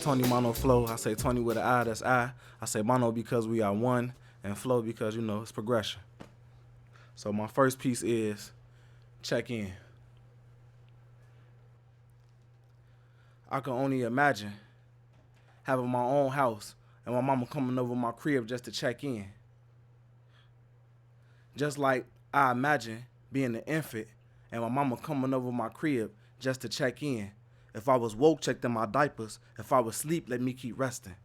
Toni, Mono, Flow. I say Toni with an I, that's I. I say Mono because we are one, and Flow because, you know, it's progression. So my first piece is check in. I can only imagine having my own house and my mama coming over my crib just to check in. Just like I imagine being an infant and my mama coming over my crib just to check in. If I was woke, checked in my diapers. If I was asleep, let me keep resting.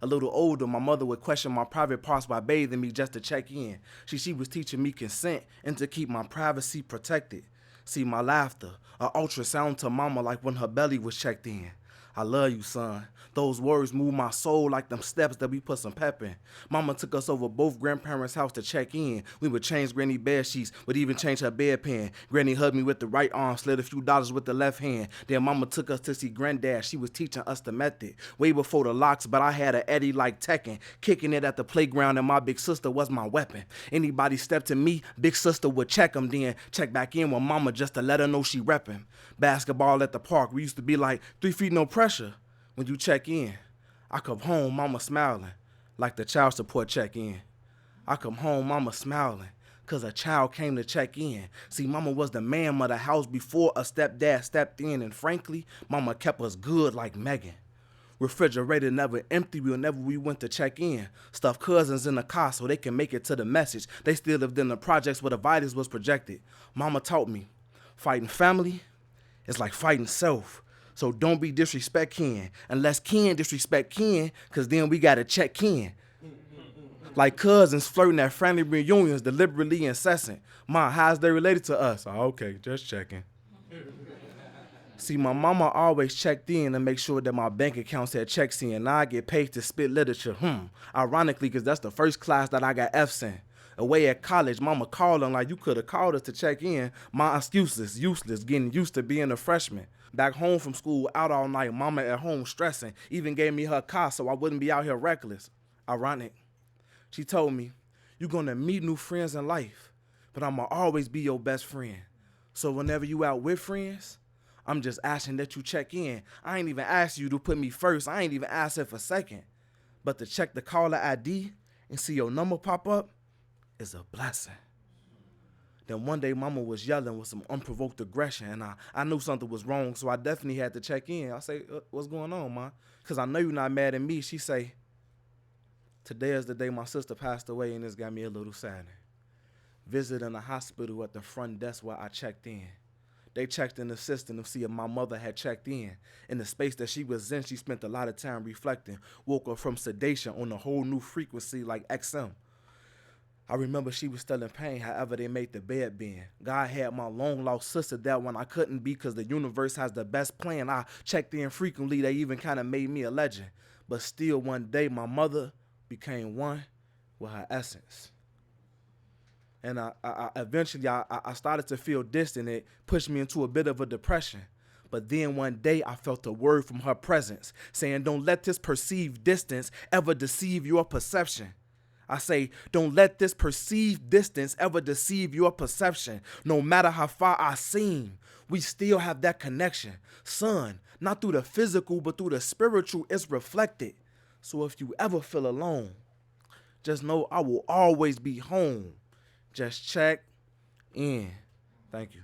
A little older, my mother would question my private parts by bathing me just to check in. She was teaching me consent and to keep my privacy protected. See my laughter, a ultrasound to mama like when her belly was checked in. I love you, son. Those words move my soul like them steps that we put some pep in. Mama took us over both grandparents' house to check in. We would change Granny bed sheets, would even change her bedpan. Granny hugged me with the right arm, slid a few dollars with the left hand. Then Mama took us to see Granddad. She was teaching us the method. Way before the locks, but I had an Eddie like Tekken. Kicking it at the playground and my big sister was my weapon. Anybody step to me, big sister would check them, then check back in with Mama just to let her know she reppin'. Basketball at the park, we used to be like 3 feet no pressure. When you check in, I come home, Mama smiling, like the child support check in. I come home, Mama smiling, cause a child came to check in. See, Mama was the man of the house before a stepdad stepped in, and frankly, Mama kept us good like Megan. Refrigerator never empty whenever we went to check in. Stuffed cousins in the car so they can make it to the message. They still lived in the projects where the vitals was projected. Mama taught me, fighting family is like fighting self. So don't be disrespect kin, unless kin disrespect kin, cause then we gotta check kin. Like cousins flirting at friendly reunions, deliberately incessant. Ma, how's they related to us? Oh, okay, just checking. See, my mama always checked in to make sure that my bank account said checks in. Now I get paid to spit literature. Ironically, cause that's the first class that I got F's in. Away at college, Mama calling like you could have called us to check in. My excuses, useless, getting used to being a freshman. Back home from school, out all night, Mama at home stressing. Even gave me her car so I wouldn't be out here reckless. Ironic. She told me, you're gonna meet new friends in life, but I'ma always be your best friend. So whenever you out with friends, I'm just asking that you check in. I ain't even asked you to put me first. I ain't even asked her for second. But to check the caller ID and see your number pop up is a blessing. Then one day, Mama was yelling with some unprovoked aggression, and I knew something was wrong, so I definitely had to check in. I say, what's going on, Ma? Because I know you're not mad at me. She say, today is the day my sister passed away, and this got me a little sad. Visiting the hospital at the front desk where I checked in. They checked in the system to see if my mother had checked in. In the space that she was in, she spent a lot of time reflecting, woke up from sedation on a whole new frequency like XM. I remember she was still in pain, however they made the bed bend. God had my long-lost sister that when I couldn't be because the universe has the best plan. I checked in frequently. They even kind of made me a legend. But still one day, my mother became one with her essence. And eventually I started to feel distant. It pushed me into a bit of a depression. But then one day I felt a word from her presence saying, don't let this perceived distance ever deceive your perception. I say, don't let this perceived distance ever deceive your perception. No matter how far I seem, we still have that connection. Son, not through the physical, but through the spiritual, it's reflected. So if you ever feel alone, just know I will always be home. Just check in. Thank you.